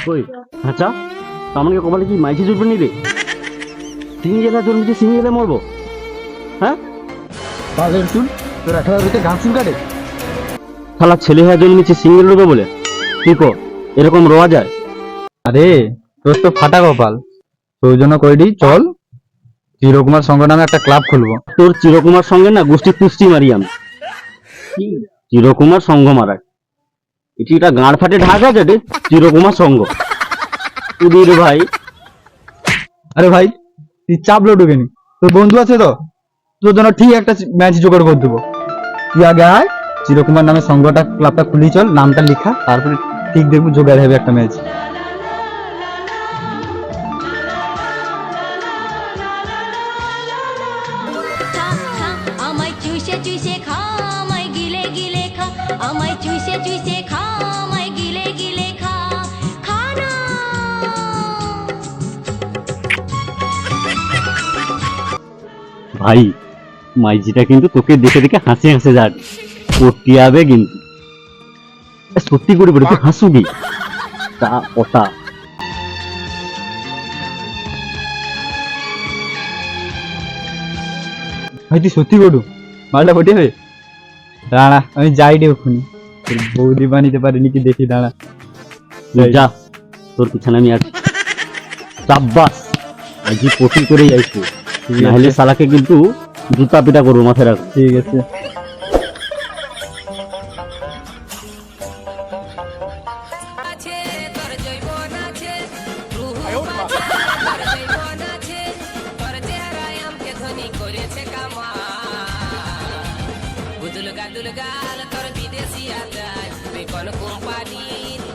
কই আচ্ছা আমাকে কপালে কি মাইছি জুটবে নি রে? সিঙ্গেলা জন্মেছে সিঙ্গেলে মরবো? হ্যাঁ পালের চুল তোর 18 গান চুল কাটে। শালা ছেলে হয়ে জন্মেছে সিঙ্গেল রোবে বলে কি কো এরকম রোয়া যায়? আরে তোর তো ফাটা কপাল, তোর জন্য কইডি চল চিরকুমার সংঘ নামে একটা ক্লাব খুলবো। তোর চিরকুমার সঙ্গে না গোষ্ঠী কুস্তি মারি আমি। চিরকুমার সংঘ মারায় এটি এটা গাঁড় ফাটে ঢাক আছে রে চিরকুমার সংঘ উদির ভাই। আরে ভাই তুই চাপ ঢুকে নি, তোর বন্ধু আছে তো, তোর জন্য ঠিক একটা ম্যাচ জোগাড় করে দেবো। তুই আগে আয়, চিরকুমার নামে সংঘটা ক্লাবটা খুলি চল, নামটা লিখা, তারপরে ঠিক দেখবো জোগাড় হবে একটা ম্যাচ। আমায় চুষে চুষে খা আমায় গিলে গিলে খা আমায় চুষে চুষে খা আমায় গিলে গিলে খা খানা ভাই মাইজিটা কিন্তু তোকে দেখে দেখে হাসি হাসে যাবে করতে হবে কিন্তু সত্যি করে বলে তুই হাসুবি তা কথা। ভাই তুই সত্যি করু মালটা ফটে হবে? দাঁড়া আমি যাই রে ওখানে, বৌদি বানিতে পারিনি কি দেখি, দাঁড়া তুই যা তোর পিছনে আমি আছি। সাব্বাস আজ কপি করে যাইছো নাহলে শালাকে কিন্তু জুতা পিটা করবো মাথায় রাখো। ঠিক আছে। আছে তোর জৈবন আছে রুহু আছে তোর জৈবন আছে তোর চেহারায় আমকে ধনী করেছে কামা গুদুল গাল তোর বিদেশি আদায় তুই কোন কোম্পানি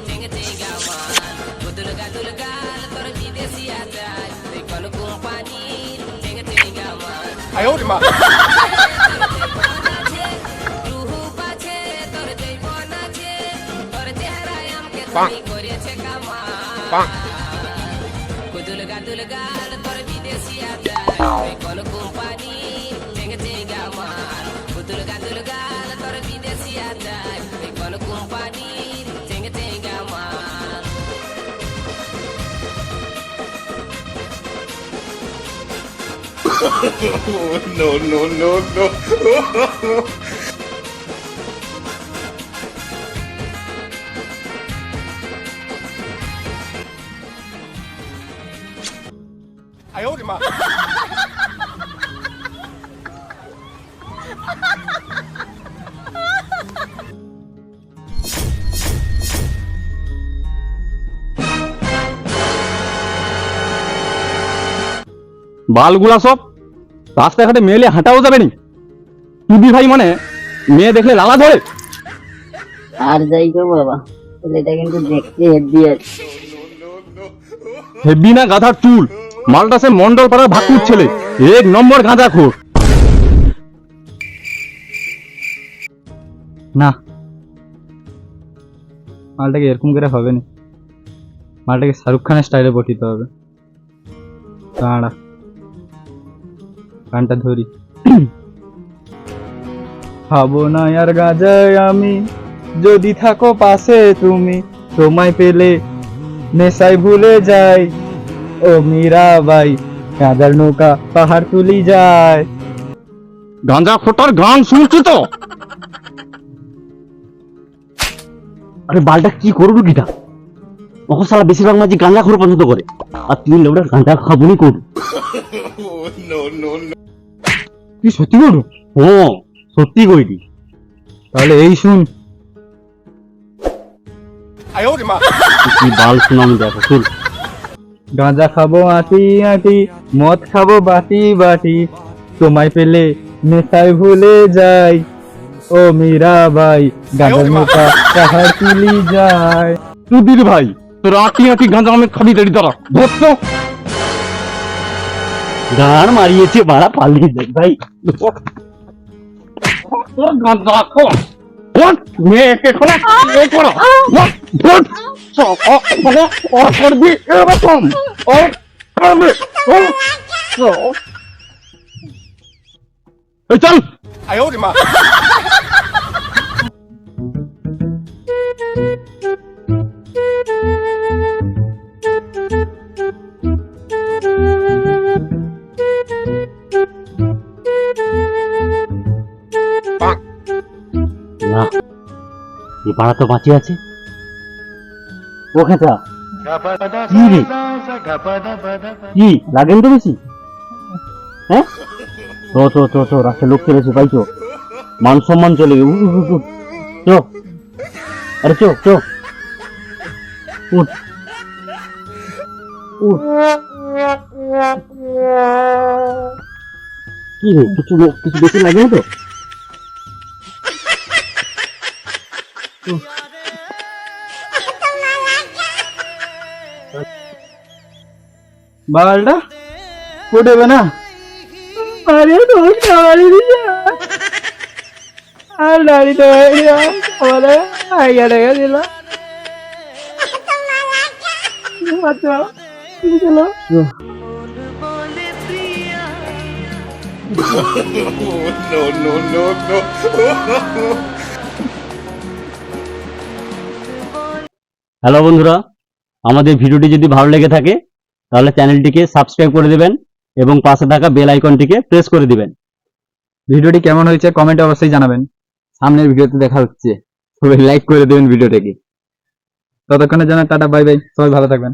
চেঙ্গে চেঙ্গা মান গুদুল গাল তোর বিদেশি আদায় তুই কোন কোম্পানি চেঙ্গে চেঙ্গা মান 哎呦我的妈！ রুহু আছে তোর জৈবন আছে তোর চেহারায় আমকে ধনী করেছে কামা 棒！ গুদুল গাল তোর বিদেশি আদায় তুই কোন কোম্পানি চেঙ্গে চেঙ্গা মান গুদুল গাল তোর বিদেশি আদায় তুই কোন কোম্পানি চেঙ্গে চেঙ্গা মান no no no no！ 哎呦我的妈！ বালগুলা সব রাস্তাঘাটে মেলে হাঁটাও যাবে নি, টুবি ভাই মানে মেয়ে দেখলে লালা ধরে। আর যাই গো বাবা, ছেলেটা কিন্তু দেখতে হেভি আছে। হেবি না গাধার চুল, মালটা সে মন্ডল পাড়ার ভাকুর ছেলে, এক নম্বর গাঁজা খোর। না মালটাকে এরকম করে হবে না, মালটাকে শাহরুখ খানের স্টাইলে পটিতে হবে। দাঁড়া গানটা ধরি। খাবো না আর গাঁজায় আমি যদি থাকো পাশে তুমি, তোমায় পেলে নেশায় ভুলে যাই ও মীরাবাই, গাঁজার নৌকা পাহাড় তুলি যায়। গাঁজা খোটার গান শুনছি তো। আরে বালটা কি করবো গিটা তখন শালা বেশিরভাগ মাঝি গাঁজা খোর পছন্দ করে আর তুই লোকটা গাঁজা খাবনি করবি। no no no！ তুই সত্যি বলু? ও সত্যি কইদি তাহলে এই শুন। 哎呦我的妈！ তুই বাল শুনাম দেখো তোর। গাঁজা খাবো আটি আটি, মদ খাবো বাটি বাটি, তোমায় পেলে নেশায় ভুলে যাই ও মীরাবাই, গাঁজার নৌকা পাহাড় তুলি যায়। তুদির ভাই তোর আটি আটি গাঁজা আমি খাবি দেরি দাঁড়া ধরতো। গান মারিয়েছে বাড়া পালিয়ে দেখ ভাই। গাঁজা খো মেয়েকে খোলা করো করবি এরকম ও করবি চল। 哎呦我的妈！ এ পাড়া তো বাঁচিয়ে আছে। ও খেতা কি রে, কি লাগেন তো বেশি? হ্যাঁ, তো রাস্তায় লোক চলেছে পাইছো, মান সম্মান চলে গেল। চো, আরে চো চো, উঠ উঠ। কি রে, কিছু বেশি লাগে না তো? বালটা ফুটেবে না। আরে তোমাকে বাড়ি দিয়ে আর দাঁড়িয়ে আমার আইয়া রেখে দিল। আচ্ছা চলো। no, no, no, no. Hello বন্ধুরা, আমাদের ভিডিওটি যদি ভালো লেগে থাকে তাহলে চ্যানেলটিকে সাবস্ক্রাইব করে দিবেন এবং পাশে থাকা বেল আইকনটিকে প্রেস করে দিবেন। ভিডিওটি কেমন হয়েছে কমেন্টে অবশ্যই জানাবেন। সামনের ভিডিওতে দেখা হচ্ছে, সবাই লাইক করে দেবেন ভিডিওটাকে। ততক্ষণের জন্য টাটা, বাই বাই, সবাই ভালো থাকবেন।